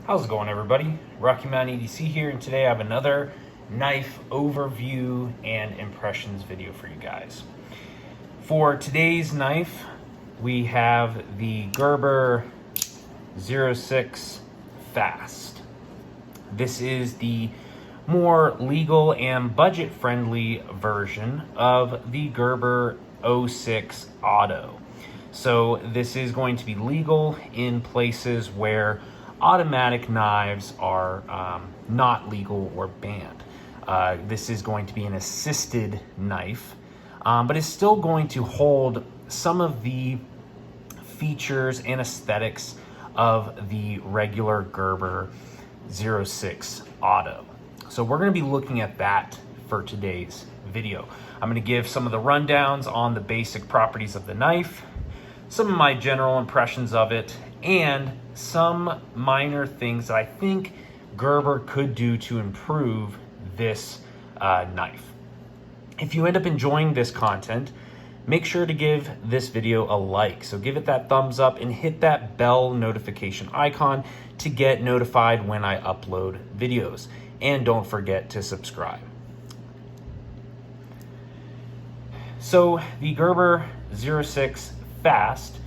How's it going, everybody? Rocky Mountain EDC here, and today I have another knife overview and impressions video for you guys. For today's knife, we have the Gerber 06 Fast. This is the more legal and budget-friendly version of the Gerber 06 Auto. So this is going to be legal in places where automatic knives are not legal or banned. This is going to be an assisted knife, but it's still going to hold some of the features and aesthetics of the regular Gerber 06 Auto. So we're going to be looking at that for today's video. I'm going to give some of the rundowns on the basic properties of the knife, some of my general impressions of it, and some minor things that I think Gerber could do to improve this knife. If you end up enjoying this content, make sure to give this video a like. So give it that thumbs up and hit that bell notification icon to get notified when I upload videos. And don't forget to subscribe. So the Gerber 06 Fast,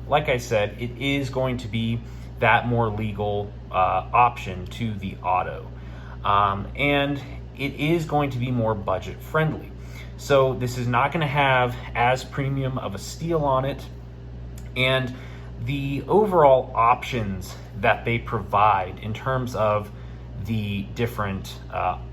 like I said, it is going to be that more legal option to the Auto. And it is going to be more budget friendly. So this is not going to have as premium of a steel on it. And the overall options that they provide in terms of the different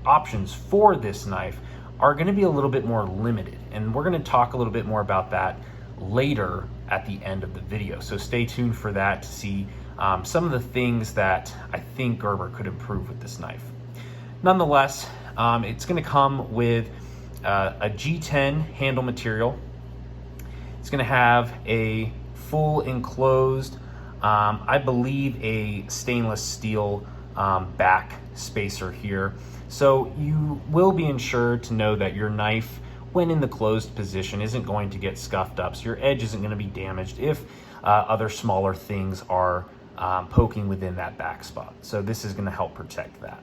options for this knife are going to be a little bit more limited. And we're going to talk a little bit more about that later at the end of the video. So stay tuned for that to see some of the things that I think Gerber could improve with this knife. Nonetheless, it's going to come with a G10 handle material. It's going to have a full enclosed, I believe a stainless steel back spacer here. So you will be ensured to know that your knife, when in the closed position, isn't going to get scuffed up. So your edge isn't going to be damaged if other smaller things are poking within that back spot. So this is going to help protect that.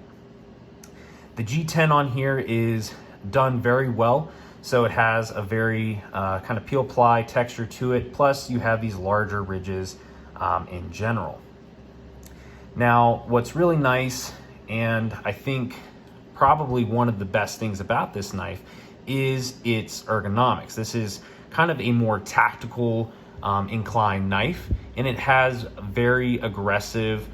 The G10 on here is done very well. So it has a very kind of peel ply texture to it. Plus you have these larger ridges in general. Now, what's really nice, and I think probably one of the best things about this knife, is its ergonomics. This is kind of a more tactical inclined knife, and it has very aggressive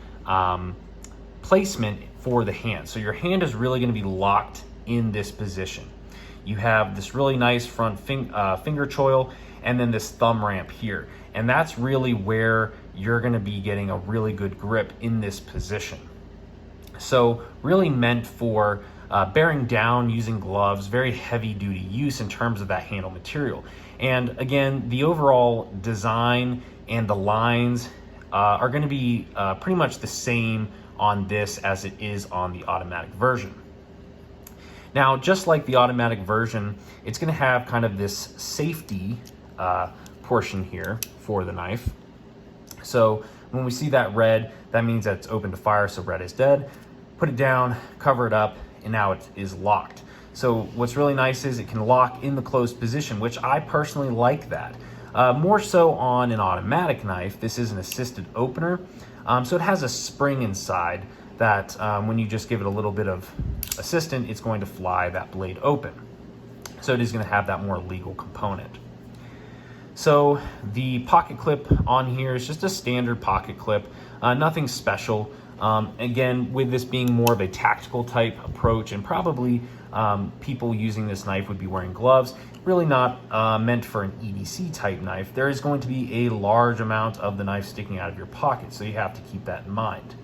placement for the hand. So your hand is really going to be locked in this position. You have this really nice front finger choil and then this thumb ramp here. And that's really where you're going to be getting a really good grip in this position. So really meant for bearing down using gloves, very heavy duty use in terms of that handle material. And again, the overall design and the lines are going to be pretty much the same on this as it is on the automatic version. Now, just like the automatic version, it's going to have kind of this safety portion here for the knife. So when we see that red, that means that it's open to fire, so red is dead. Put it down, cover it up, and now it is locked. So what's really nice is it can lock in the closed position, which I personally like that. More so on an automatic knife. This is an assisted opener. So it has a spring inside that when you just give it a little bit of assistance, it's going to fly that blade open. So it is going to have that more legal component. So the pocket clip on here is just a standard pocket clip, nothing special. Again, with this being more of a tactical type approach, and probably people using this knife would be wearing gloves, really not meant for an EDC type knife. There is going to be a large amount of the knife sticking out of your pocket, so you have to keep that in mind.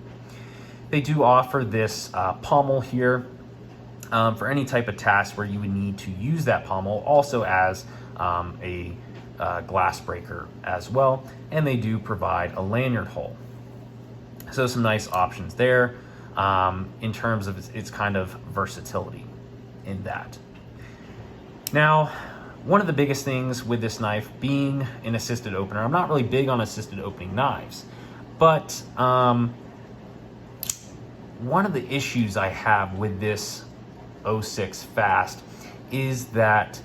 They do offer this pommel here for any type of task where you would need to use that pommel, also as a glass breaker as well, and they do provide a lanyard hole. So some nice options there in terms of its kind of versatility in that. Now, one of the biggest things with this knife being an assisted opener, I'm not really big on assisted opening knives, but one of the issues I have with this '06 Fast is that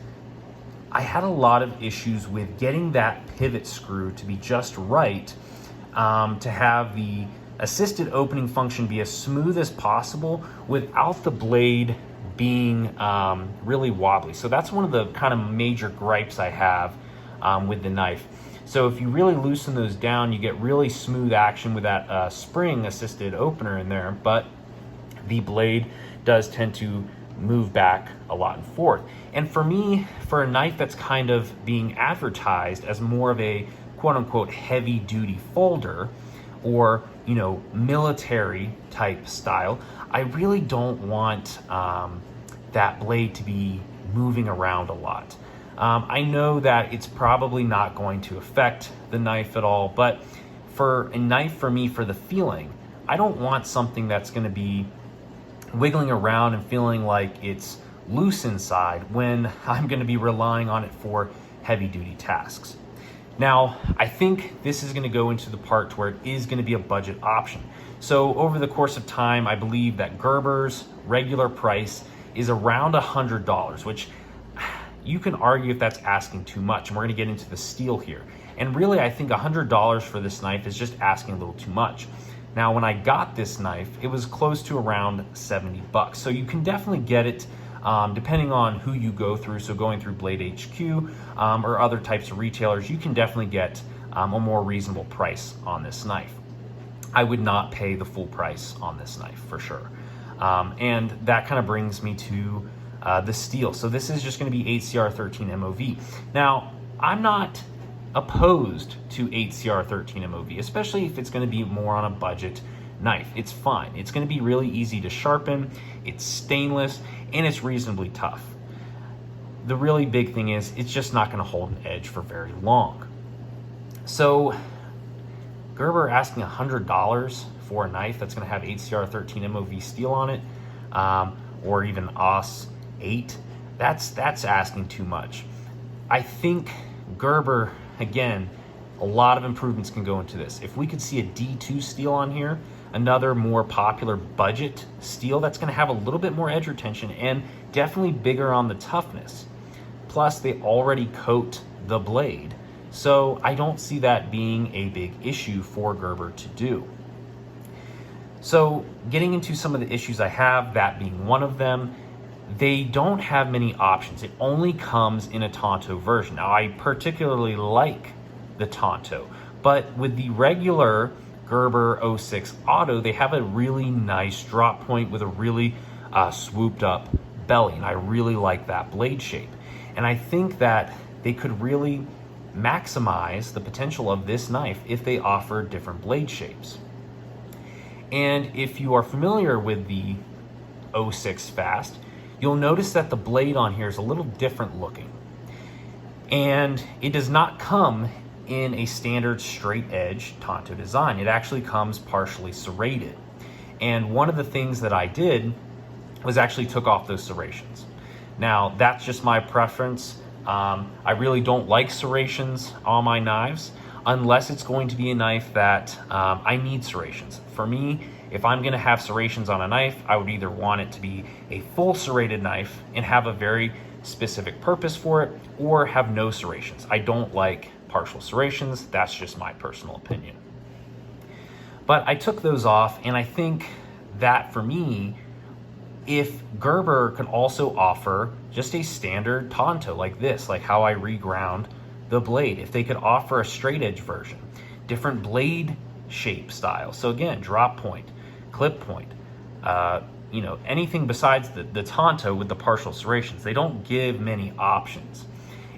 I had a lot of issues with getting that pivot screw to be just right, to have the assisted opening function be as smooth as possible without the blade being really wobbly. So that's one of the kind of major gripes I have with the knife. So if you really loosen those down, you get really smooth action with that spring assisted opener in there, but the blade does tend to move back a lot and forth. And for me, for a knife that's kind of being advertised as more of a quote unquote heavy duty folder, or military type style, I really don't want that blade to be moving around a lot. I know that it's probably not going to affect the knife at all, but for a knife, for me, for the feeling, I don't want something that's going to be wiggling around and feeling like it's loose inside when I'm going to be relying on it for heavy duty tasks. Now, I think this is going to go into the part where it is going to be a budget option. So over the course of time, I believe that Gerber's regular price is around $100, which you can argue if that's asking too much. And we're going to get into the steel here. And really, I think $100 for this knife is just asking a little too much. Now, when I got this knife, it was close to around 70 bucks. So you can definitely get it depending on who you go through. So going through Blade HQ or other types of retailers, you can definitely get a more reasonable price on this knife. I would not pay the full price on this knife for sure. And that kind of brings me to the steel. So this is just going to be 8CR13 MOV. Now, I'm not opposed to 8CR13 MOV, especially if it's going to be more on a budget knife. It's fine. It's going to be really easy to sharpen. It's stainless and it's reasonably tough. The really big thing is it's just not going to hold an edge for very long. So Gerber asking $100 for a knife that's going to have 8CR13 MOV steel on it, or even AUS 8, that's asking too much. I think Gerber, again, a lot of improvements can go into this. If we could see a D2 steel on here, another more popular budget steel that's going to have a little bit more edge retention and definitely bigger on the toughness. Plus, they already coat the blade, so I don't see that being a big issue for Gerber to do. So getting into some of the issues I have, that being one of them, they don't have many options. It only comes in a Tonto version. Now, I particularly like the Tonto, but with the regular Gerber '06 Auto, they have a really nice drop point with a really swooped up belly, and I really like that blade shape. And I think that they could really maximize the potential of this knife if they offer different blade shapes. And if you are familiar with the '06 Fast, you'll notice that the blade on here is a little different looking. And it does not come in a standard straight edge Tonto design. It actually comes partially serrated. And one of the things that I did was actually took off those serrations. Now, that's just my preference. I really don't like serrations on my knives unless it's going to be a knife that I need serrations. For me, if I'm gonna have serrations on a knife, I would either want it to be a full serrated knife and have a very specific purpose for it, or have no serrations. I don't like partial serrations. That's just my personal opinion. But I took those off, and I think that for me, if Gerber could also offer just a standard Tonto like this, like how I reground the blade, if they could offer a straight edge version, different blade shape style. So again, drop point, clip point, anything besides the Tonto with the partial serrations. They don't give many options.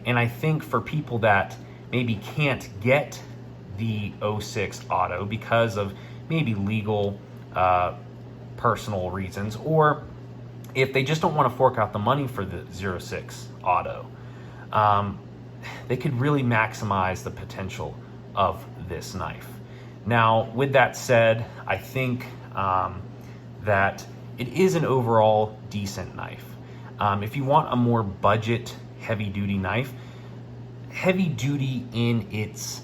And I think for people that maybe can't get the '06 Auto because of maybe legal, personal reasons, or if they just don't want to fork out the money for the '06 Auto, they could really maximize the potential of this knife. Now, with that said, I think that it is an overall decent knife. If you want a more budget, heavy-duty knife, heavy-duty in its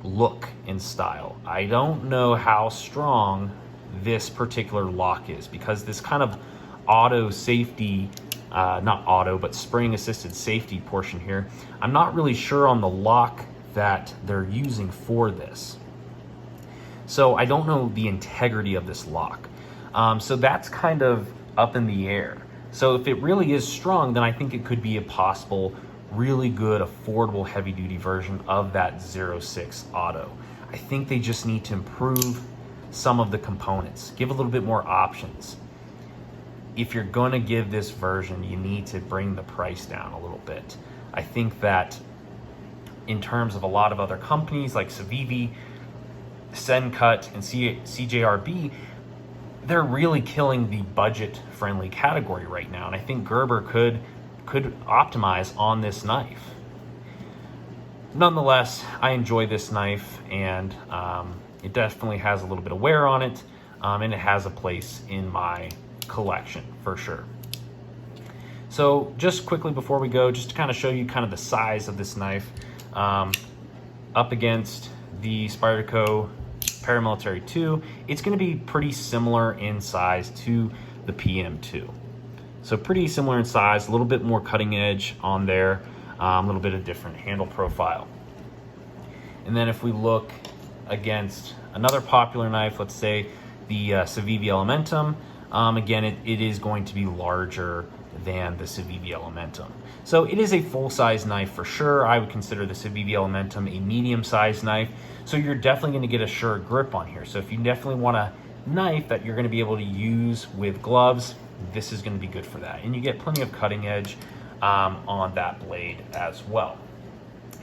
look and style. I don't know how strong this particular lock is, because this kind of auto safety, not auto, but spring assisted safety portion here, I'm not really sure on the lock that they're using for this. So I don't know the integrity of this lock. So that's kind of up in the air. So if it really is strong, then I think it could be a possible really good, affordable, heavy-duty version of that 06 Auto. I think they just need to improve some of the components, give a little bit more options. If you're going to give this version, you need to bring the price down a little bit. I think that in terms of a lot of other companies like Civivi, Sencut, and CJRB, they're really killing the budget-friendly category right now, and I think Gerber could optimize on this knife. Nonetheless, I enjoy this knife, and it definitely has a little bit of wear on it, and it has a place in my collection for sure. So just quickly before we go, just to kind of show you kind of the size of this knife, up against the Spyderco Paramilitary 2, it's going to be pretty similar in size to the PM2. So pretty similar in size, a little bit more cutting edge on there, a little bit of different handle profile. And then if we look against another popular knife, let's say the Civivi Elementum, again, it is going to be larger than the Civivi Elementum. So it is a full-size knife for sure. I would consider the Civivi Elementum a medium-sized knife. So you're definitely going to get a sure grip on here. So if you definitely want a knife that you're going to be able to use with gloves, this is going to be good for that. And you get plenty of cutting edge on that blade as well.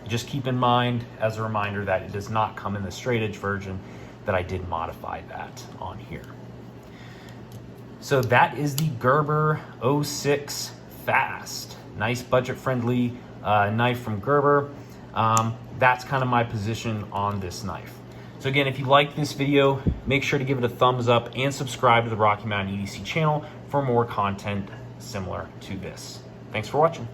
Just keep in mind, as a reminder, that it does not come in the straight edge version, that I did modify that on here. So that is the Gerber 06 Fast. Nice budget-friendly knife from Gerber. That's kind of my position on this knife. So again, if you like this video, make sure to give it a thumbs up and subscribe to the Rocky Mountain EDC channel for more content similar to this. Thanks for watching.